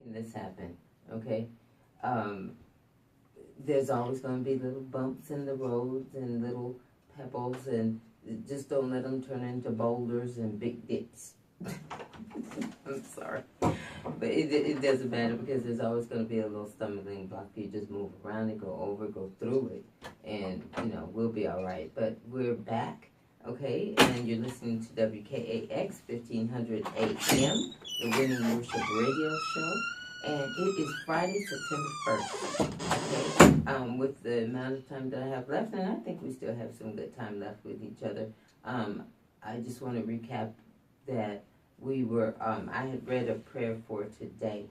this happen, okay? Um, there's always going to be little bumps in the roads and little pebbles, and just don't let them turn into boulders and big dips. I'm sorry. But it doesn't matter because there's always going to be a little stumbling block. You just move around it, go over, go through it, and, we'll be all right. But we're back, okay? And you're listening to WKAX 1500 AM, the Winning Worship Radio Show. And it is Friday, September 1st, okay? With the amount of time that I have left, and I think we still have some good time left with each other, I just want to recap that I had read a prayer for today,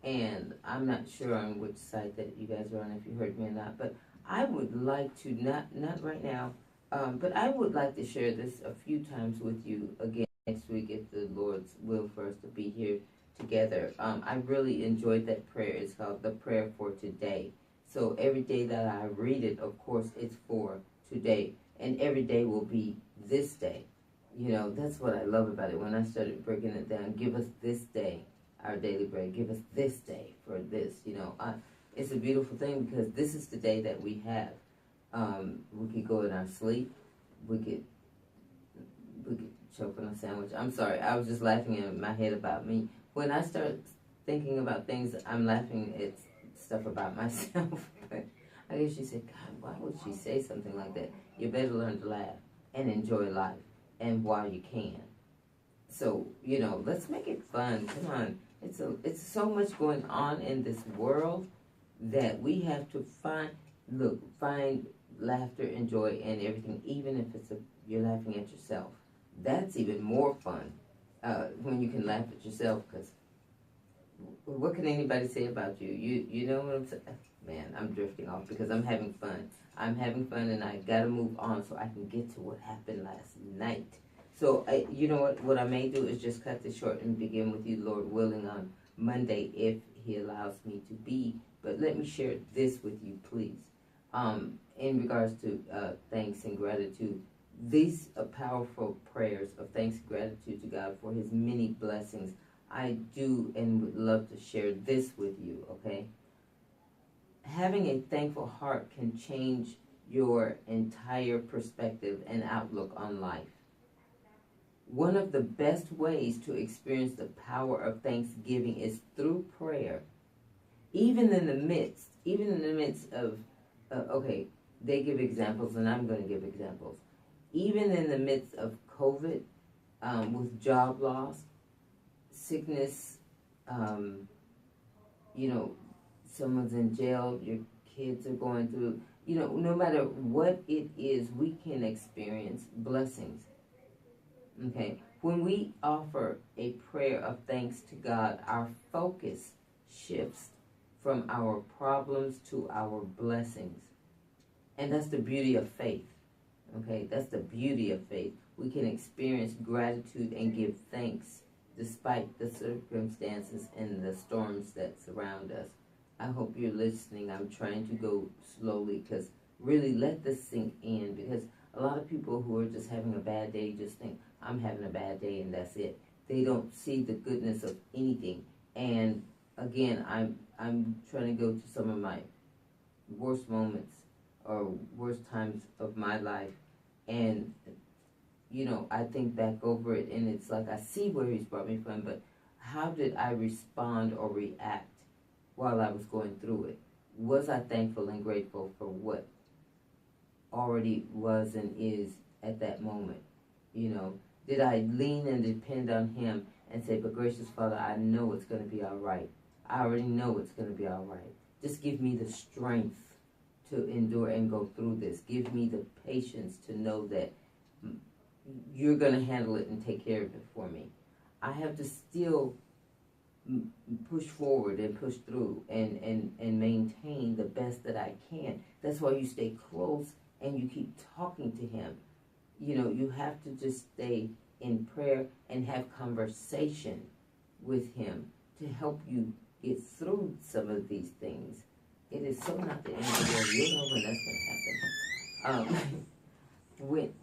and I'm not sure on which site that you guys are on, if you heard me or not, but I would like to, not right now, but I would like to share this a few times with you again next week if the Lord's will for us to be here together. I really enjoyed that prayer. It's called the prayer for today. So every day that I read it, of course, it's for today, and every day will be this day. That's what I love about it. When I started breaking it down, give us this day our daily bread. Give us this day for this. It's a beautiful thing because this is the day that we have. We could go in our sleep. We could choke on a sandwich. I'm sorry. I was just laughing in my head about me. When I start thinking about things, I'm laughing at stuff about myself. But I guess she said, God, why would she say something like that? You better learn to laugh and enjoy life, and while you can. So, let's make it fun. Come on. It's so much going on in this world that we have to find laughter and joy and everything, even if you're laughing at yourself. That's even more fun when you can laugh at yourself, because what can anybody say about you? You know what I'm saying? Man, I'm drifting off because I'm having fun. I'm having fun, and I got to move on so I can get to what happened last night. So, you know what I may do is just cut this short and begin with you, Lord willing, on Monday if He allows me to be. But let me share this with you, please. In regards to thanks and gratitude, these powerful prayers of thanks and gratitude to God for His many blessings, I do and would love to share this with you, okay? Having a thankful heart can change your entire perspective and outlook on life. One of the best ways to experience the power of thanksgiving is through prayer. Even in the midst of, okay, they give examples and I'm going to give examples. Even in the midst of COVID, with job loss, sickness, someone's in jail, your kids are going through, no matter what it is, we can experience blessings. Okay, when we offer a prayer of thanks to God, our focus shifts from our problems to our blessings. And that's the beauty of faith. Okay, that's the beauty of faith. We can experience gratitude and give thanks despite the circumstances and the storms that surround us. I hope you're listening. I'm trying to go slowly because really let this sink in, because a lot of people who are just having a bad day just think, I'm having a bad day and that's it. They don't see the goodness of anything. And again, I'm trying to go to some of my worst moments or worst times of my life, and I think back over it, and it's like I see where He's brought me from, but how did I respond or react while I was going through it? Was I thankful and grateful for what already was and is at that moment? Did I lean and depend on Him and say, but gracious Father, I know it's going to be all right. I already know it's going to be all right. Just give me the strength to endure and go through this. Give me the patience to know that You're going to handle it and take care of it for me. I have to still push forward and push through and maintain the best that I can. That's why you stay close and you keep talking to Him. You have to just stay in prayer and have conversation with Him to help you get through some of these things. It is so not the end of the world. You'll know when that's going to happen.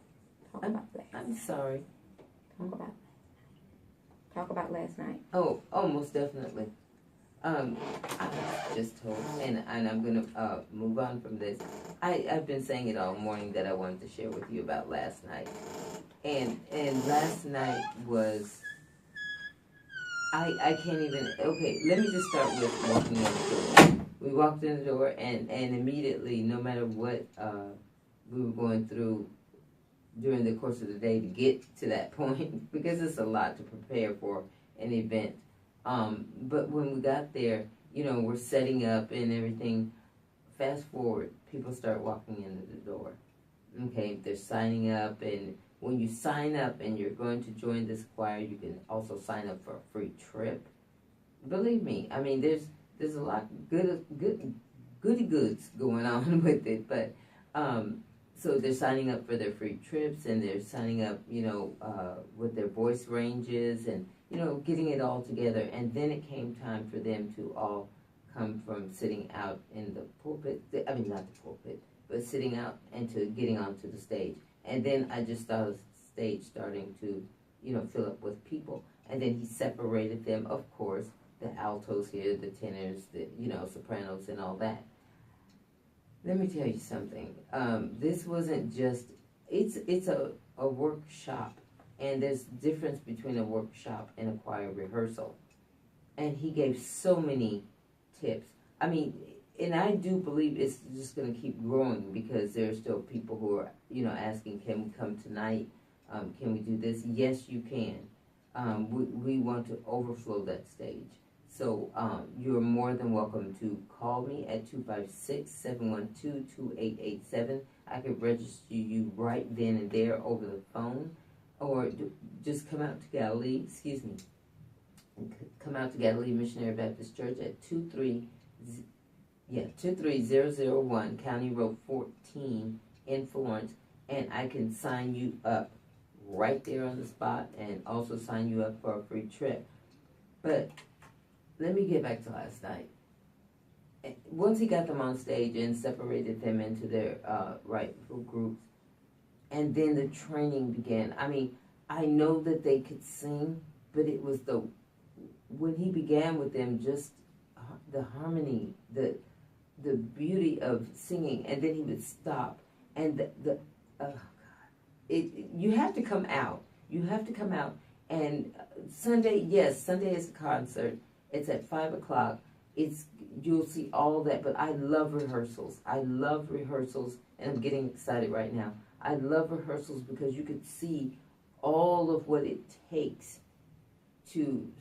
I'm sorry. Talk about last night. Oh, most definitely. Um, I was just told, and I'm gonna move on from this. I've been saying it all morning that I wanted to share with you about last night, and last night was I can't even. Okay, let me just start with walking in the door. We walked in the door, and immediately, no matter what we were going through during the course of the day to get to that point, because it's a lot to prepare for an event. But when we got there, we're setting up and everything. Fast forward, people start walking into the door. Okay, they're signing up, and when you sign up and you're going to join this choir, you can also sign up for a free trip. Believe me, I mean, there's a lot goody goods going on with it, but so they're signing up for their free trips, and they're signing up, with their voice ranges, and getting it all together. And then it came time for them to all come from sitting out in the pulpit. I mean, not the pulpit, but sitting out and to getting onto the stage. And then I just saw the stage starting to, fill up with people. And then he separated them, of course, the altos here, the tenors, the, sopranos and all that. Let me tell you something. This wasn't just, it's a workshop. And there's difference between a workshop and a choir rehearsal. And he gave so many tips. I mean, and I do believe it's just going to keep growing, because there are still people who are, asking, can we come tonight? Can we do this? Yes, you can. We want to overflow that stage. So you're more than welcome to call me at 256-712-2887. I could register you right then and there over the phone, or just come out to Galilee, come out to Galilee Missionary Baptist Church at 23001 County Road 14 in Florence, and I can sign you up right there on the spot, and also sign you up for a free trip. But let me get back to last night. Once he got them on stage and separated them into their rightful groups, and then the training began. I mean, I know that they could sing, but it was when he began with them, just the harmony, the beauty of singing, and then he would stop, and you have to come out. You have to come out. And Sunday is a concert. It's at 5:00. You'll see all that, but I love rehearsals. And I'm getting excited right now. I love rehearsals because you could see all of what it takes and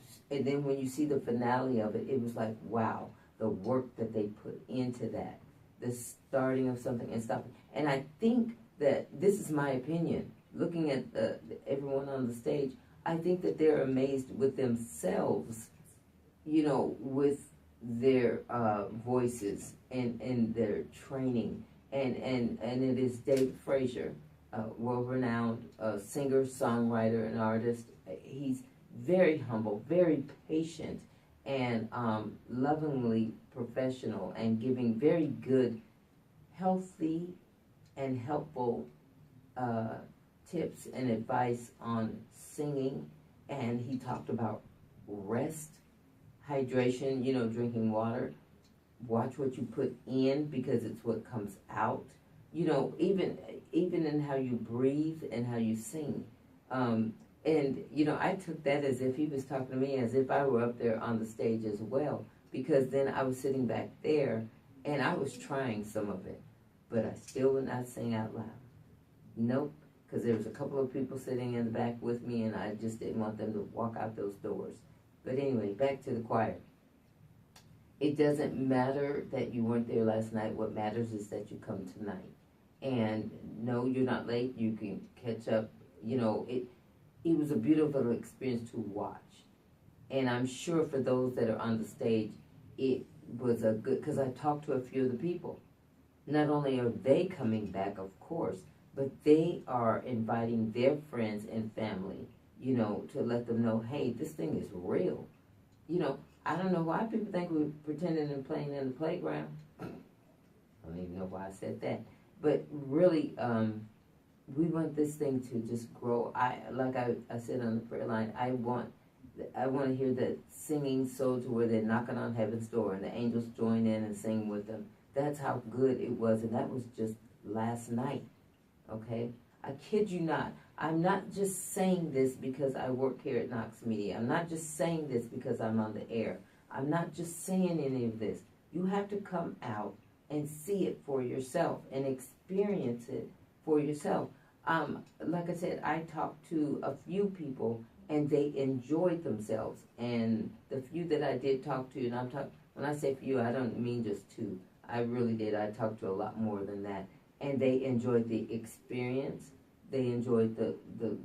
then when you see the finale of it, it was like, wow, the work that they put into that, the starting of something and stopping. And I think that, this is my opinion, looking at everyone on the stage, I think that they're amazed with themselves, with their voices and their training. And it is Dave Frazier, world-renowned singer, songwriter, and artist. He's very humble, very patient, and lovingly professional, and giving very good, healthy, and helpful tips and advice on singing. And he talked about rest, hydration, drinking water. Watch what you put in, because it's what comes out. Even in how you breathe and how you sing. And, I took that as if he was talking to me, as if I were up there on the stage as well. Because then I was sitting back there, and I was trying some of it. But I still would not sing out loud. Nope. Because there was a couple of people sitting in the back with me, and I just didn't want them to walk out those doors. But anyway, back to the choir. It doesn't matter that you weren't there last night. What matters is that you come tonight. And no, you're not late. You can catch up. It was a beautiful experience to watch. And I'm sure for those that are on the stage, it was a good, because I talked to a few of the people. Not only are they coming back, of course, but they are inviting their friends and family, to let them know, hey, this thing is real. I don't know why people think we're pretending and playing in the playground. I don't even know why I said that. But really, we want this thing to just grow. Like I said on the prayer line, I want I want to hear that singing so to where they're knocking on heaven's door and the angels join in and sing with them. That's how good it was, and that was just last night, okay? I kid you not. I'm not just saying this because I work here at Knox Media. I'm not just saying this because I'm on the air. I'm not just saying any of this. You have to come out and see it for yourself and experience it for yourself. Like I said, I talked to a few people and they enjoyed themselves. And the few that I did talk to, and when I say few, I don't mean just two. I really did. I talked to a lot more than that. And they enjoyed the experience. They enjoyed the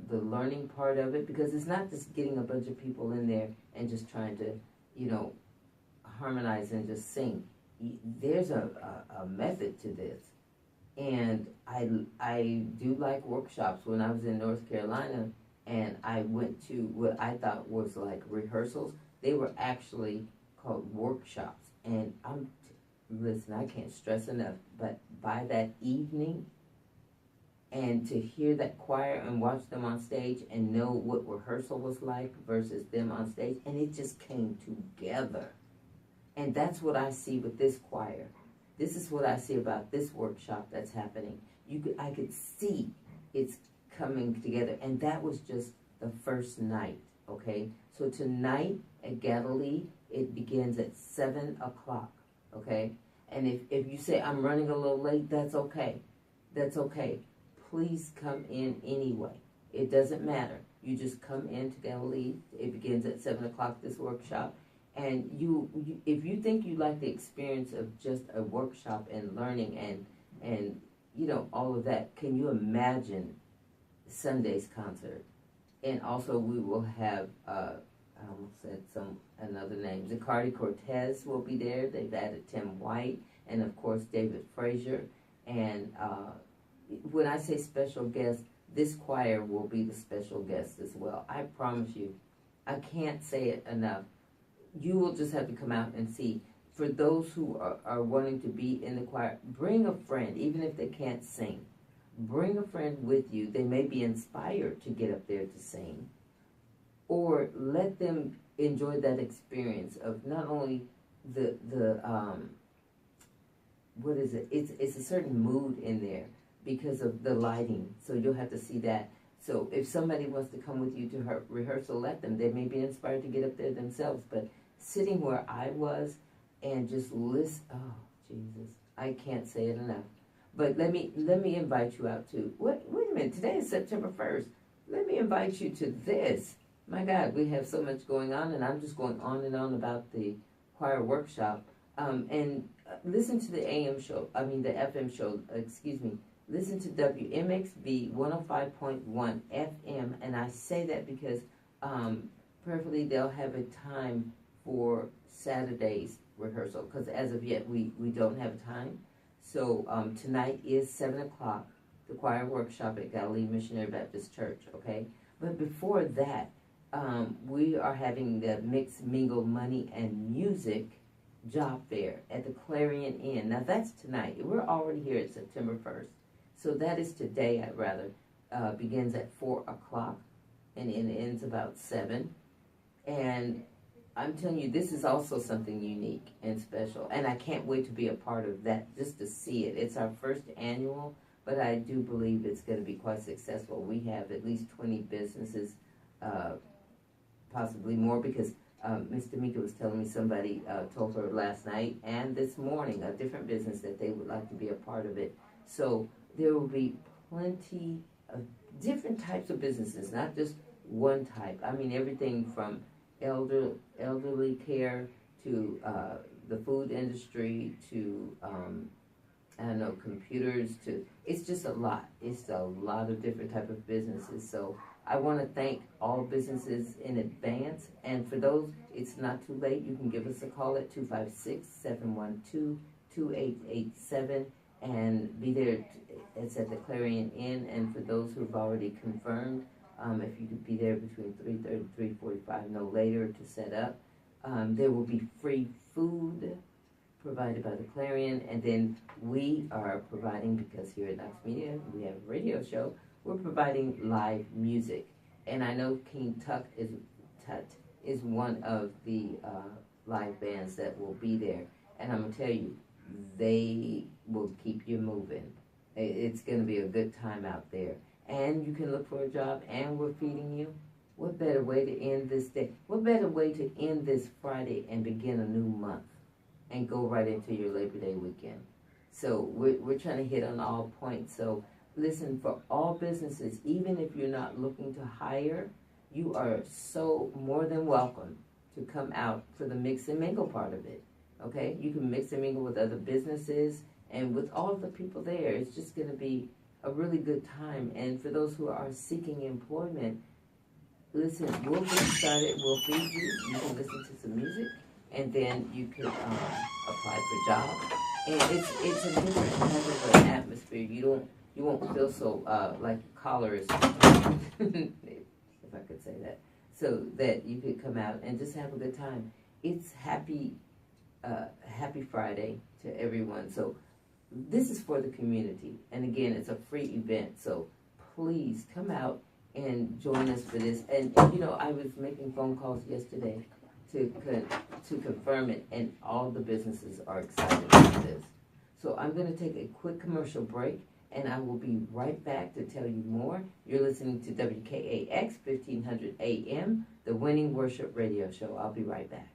learning part of it, because it's not just getting a bunch of people in there and just trying to, harmonize and just sing. There's a method to this. And I do like workshops. When I was in North Carolina and I went to what I thought was like rehearsals, they were actually called workshops. And listen, I can't stress enough, but by that evening, and to hear that choir and watch them on stage and know what rehearsal was like versus them on stage, and it just came together. And that's what I see with this choir. This is what I see about this workshop that's happening. I could see it's coming together, and that was just the first night, okay? So tonight at Galilee, it begins at 7 o'clock, okay? And if you say, I'm running a little late, that's okay. That's okay. Please come in anyway. It doesn't matter. You just come into Galilee. It begins at 7 o'clock, this workshop. And if you think you like the experience of just a workshop and learning and all of that, can you imagine Sunday's concert? And also we will have, I almost said another name, Zacardi Cortez will be there. They've added Tim White and of course David Frazier. And when I say special guest, this choir will be the special guest as well. I promise you. I can't say it enough. You will just have to come out and see. For those who are wanting to be in the choir, bring a friend, even if they can't sing. Bring a friend with you. They may be inspired to get up there to sing. Or let them enjoy that experience of not only what is it? It's a certain mood in there because of the lighting. So you'll have to see that. So if somebody wants to come with you to her rehearsal, let them. They may be inspired to get up there themselves. But sitting where I was and just listen, oh, Jesus, I can't say it enough. But let me invite you out to, wait a minute, today is September 1st. Let me invite you to this. My God, we have so much going on, and I'm just going on and on about the choir workshop. And listen to the FM show, Listen to WMXV 105.1 FM, and I say that because preferably they'll have a time for Saturday's rehearsal, because as of yet we don't have time. So tonight is 7 o'clock, the choir workshop at Galilee Missionary Baptist Church, okay? But before that, we are having the Mixed Mingle Money and Music job fair at the Clarion Inn. Now that's tonight. We're already here at September 1st. So that is today, begins at 4 o'clock and it ends about 7. And I'm telling you, this is also something unique and special. And I can't wait to be a part of that, just to see it. It's our first annual, but I do believe it's going to be quite successful. We have at least 20 businesses, possibly more, because Ms. Tamika was telling me somebody told her last night and this morning, a different business, that they would like to be a part of it. So there will be plenty of different types of businesses, not just one type. I mean, everything from elderly care to the food industry to, computers to, it's just a lot. It's a lot of different type of businesses. So I want to thank all businesses in advance. And for those, it's not too late. You can give us a call at 256-712-2887 and be there. It's at the Clarion Inn. And for those who have already confirmed, if you could be there between 3:30 and 3:45, no later, to set up. There will be free food provided by the Clarion, and then we are providing, because here at Knox Media we have a radio show, we're providing live music. And I know King Tut is one of the live bands that will be there. And I'm going to tell you, they will keep you moving. It's going to be a good time out there. And you can look for a job, and we're feeding you. What better way to end this day? What better way to end this Friday and begin a new month and go right into your Labor Day weekend? So we're trying to hit on all points. So listen, for all businesses, even if you're not looking to hire, you are so more than welcome to come out for the mix and mingle part of it. Okay? You can mix and mingle with other businesses and with all of the people there. It's just going to be a really good time. And for those who are seeking employment, listen, we'll get started. We'll feed you. You can listen to some music, and then you can apply for jobs. And it's a different kind of an atmosphere. You won't feel so like collars, if I could say that. So that you could come out and just have a good time. It's happy Friday to everyone. So this is for the community, and again, it's a free event. So please come out and join us for this. And you know, I was making phone calls yesterday to confirm it, and all the businesses are excited about this. So I'm going to take a quick commercial break, and I will be right back to tell you more. You're listening to WKAX 1500 AM, the Winning Worship Radio Show. I'll be right back.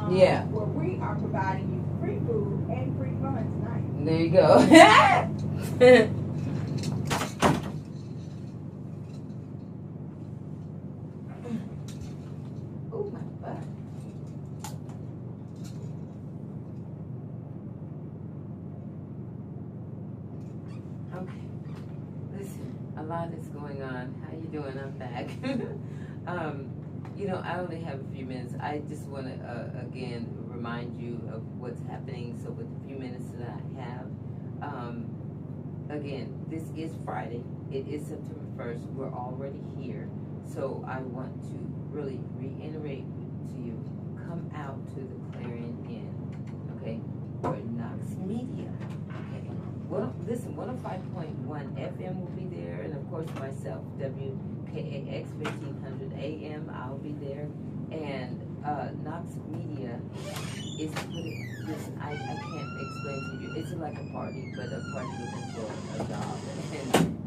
Yeah. Where we are providing you free food and free fun tonight. There you go. Oh my butt. Okay. Listen, a lot is going on. How you doing? I'm back. You know, I only have a few minutes. I just want to, again, remind you of what's happening. So with the few minutes that I have, again, this is Friday. It is September 1st. We're already here. So I want to really reiterate to you, come out to the Clarion Inn, okay, or Knox Media, okay. Well, listen, 105.1 FM will be there, and of course myself, WKAX 1500 AM, I'll be there. And Knox Media is, listen, I can't explain to you. It's like a party, but a party looking for a job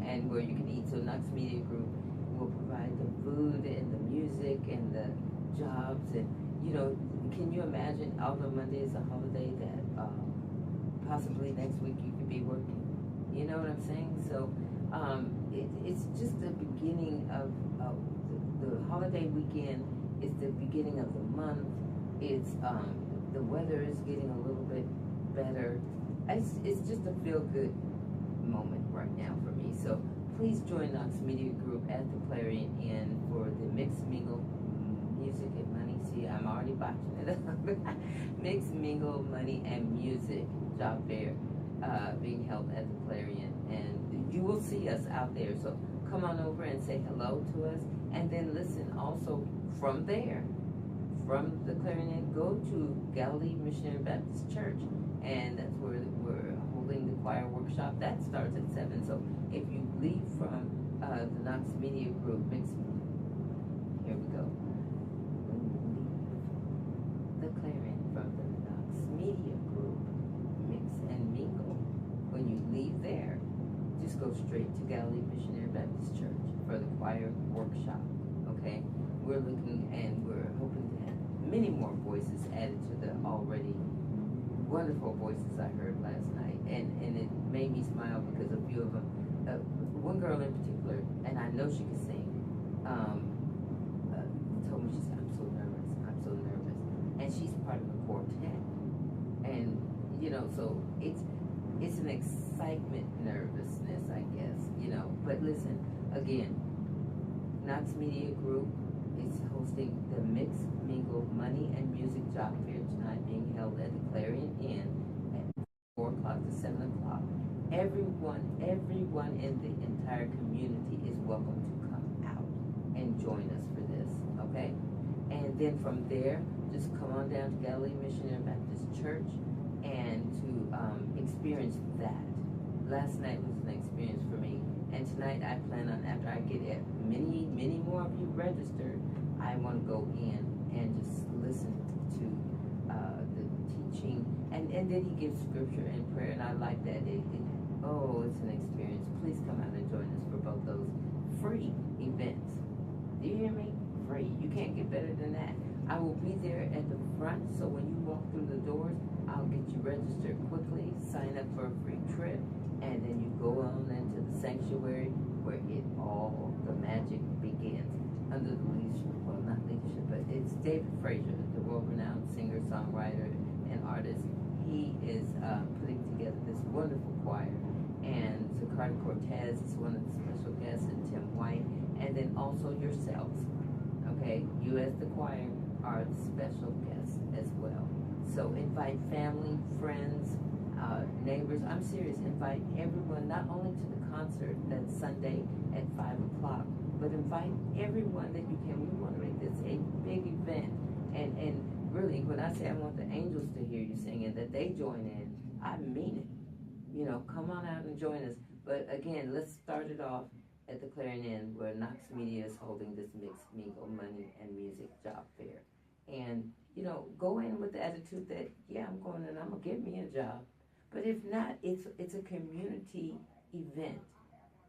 and where you can eat. So Knox Media Group will provide the food and the music and the jobs. And, you know, can you imagine, although Monday is a holiday, that possibly next week you could be working? You know what I'm saying? So it's just the beginning of the holiday weekend. It's the beginning of the month. It's the weather is getting a little bit better. It's just a feel-good moment right now for me. So please join Knox Media Group at the Clarion Inn for the Mixed Mingle Music and Money. See, I'm already botching it up. Mixed Mingle Money and Music job fair being held at the Clarion, and you will see us out there. So come on over and say hello to us, and then listen also from there, from the Clarion Inn, go to Galilee Missionary Baptist Church, and that's where we're holding the choir workshop. That starts at 7. So if you leave from the Knox Media Group, here we go. The Clarion from the Knox Media Group, Mix and Mingle. When you leave there, just go straight to Galilee Missionary Baptist Church for the choir workshop. Okay, we're looking and we're hoping to have many more voices added to the already wonderful voices I heard last night, and it made me smile because a few of them, one girl in particular, and I know she could sing, told me, she said, I'm so nervous, and she's part of a quartet, and so it's an excitement nervousness, I guess, but listen, again, Knox Media Group is hosting the Mix Mingle Money and Music Job Fair tonight, being held at the Clarion Inn at 4 o'clock to 7 o'clock. Everyone in the entire community is welcome to come out and join us for this, okay? And then from there, just come on down to Galilee Missionary Baptist Church and to experience that. Last night was an experience for me. And tonight I plan on, after I get many more of you registered, I want to go in and just listen to the teaching. And then he gives scripture and prayer, and I like that. It's an experience. Please come out and join us for both those free events. Do you hear me? Free. You can't get better than that. I will be there at the front, so when you walk through the doors, I'll get you registered quickly, sign up for a free trip, and then you go on into the sanctuary where the magic begins under the leadership, well, not leadership, but it's David Frazier, the world-renowned singer, songwriter, and artist. He is putting together this wonderful choir, and Zacardi Cortez is one of the special guests, and Tim White, and then also yourselves. Okay, you as the choir are the special guests as well. So invite family, friends, neighbors. I'm serious. Invite everyone, not only to the concert that's Sunday at 5 o'clock, but invite everyone that you can. We want to make this a big event. And really, when I say I want the angels to hear you singing, that they join in, I mean it. Come on out and join us. But again, let's start it off at the Clarion Inn, where Knox Media is holding this Mixed Mingle Money and Music Job Fair. And, go in with the attitude that, yeah, I'm going and I'm going to get me a job. But if not, it's a community event.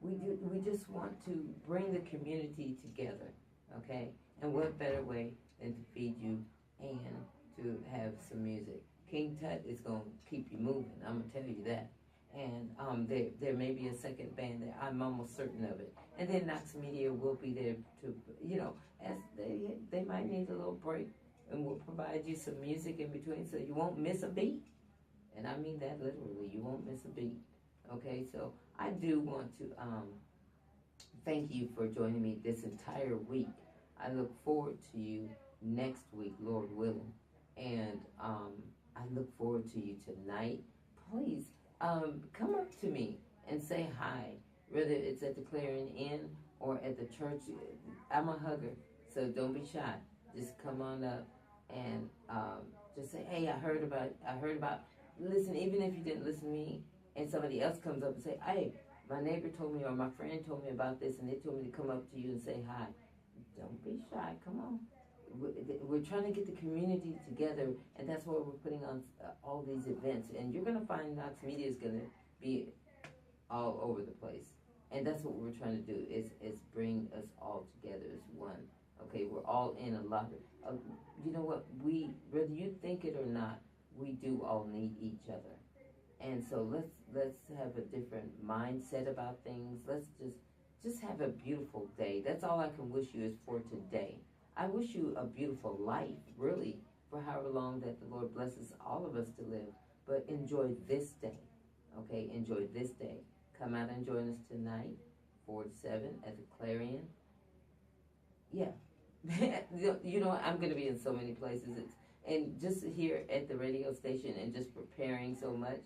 We just want to bring the community together, okay? And what better way than to feed you and to have some music. King Tut is going to keep you moving, I'm going to tell you that. And there may be a second band there. I'm almost certain of it. And then Knox Media will be there to, as they might need a little break, and we'll provide you some music in between so you won't miss a beat. And I mean that literally, you won't miss a beat. Okay, so I do want to thank you for joining me this entire week. I look forward to you next week, Lord willing. And I look forward to you tonight. Please come up to me and say hi, whether it's at the Clarion Inn or at the church. I'm a hugger, so don't be shy. Just come on up and just say, hey, I heard about, listen, even if you didn't listen to me and somebody else comes up and say, hey, my neighbor told me or my friend told me about this and they told me to come up to you and say hi. Don't be shy, come on. We're trying to get the community together, and that's why we're putting on all these events. And you're going to find Knox Media is going to be all over the place. And that's what we're trying to do, is bring us all together as one. Okay, we're all in a lot of, you know what, whether you think it or not, we do all need each other. And so let's have a different mindset about things. Let's just have a beautiful day. That's all I can wish you is for today. I wish you a beautiful life, really, for however long that the Lord blesses all of us to live. But enjoy this day, okay? Enjoy this day. Come out and join us tonight, 4 to 7 at the Clarion. Yeah. I'm going to be in so many places. And just here at the radio station and just preparing so much,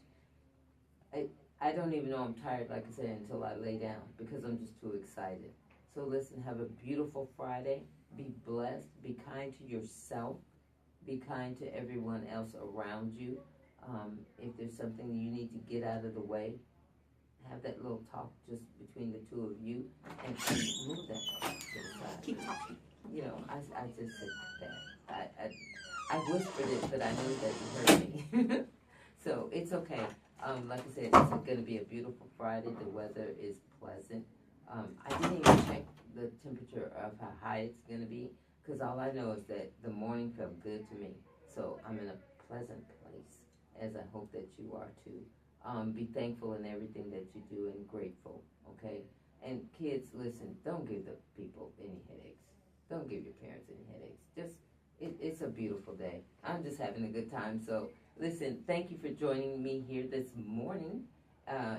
I don't even know I'm tired, like I said, until I lay down because I'm just too excited. So listen, have a beautiful Friday. Be blessed. Be kind to yourself Be kind to everyone else around you. If there's something you need to get out of the way, have that little talk just between the two of you, and move that to the side. Keep talking. You know, I just said that. I whispered it, but I knew that you heard me. So it's okay. Like I said, it's going to be a beautiful Friday. The weather is pleasant. I didn't even check the temperature of how high it's going to be, because all I know is that the morning felt good to me. So I'm in a pleasant place, as I hope that you are too. Be thankful in everything that you do and grateful, okay? And kids, listen, don't give the people any headaches. Don't give your parents any headaches. It's a beautiful day. I'm just having a good time. So, listen, thank you for joining me here this morning,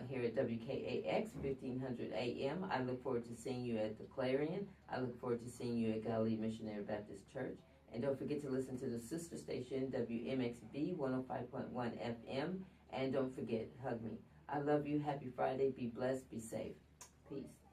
here at WKAX 1500 AM. I look forward to seeing you at the Clarion. I look forward to seeing you at Galilee Missionary Baptist Church. And don't forget to listen to the sister station, WMXB 105.1 FM. And don't forget, hug me. I love you. Happy Friday. Be blessed. Be safe. Peace.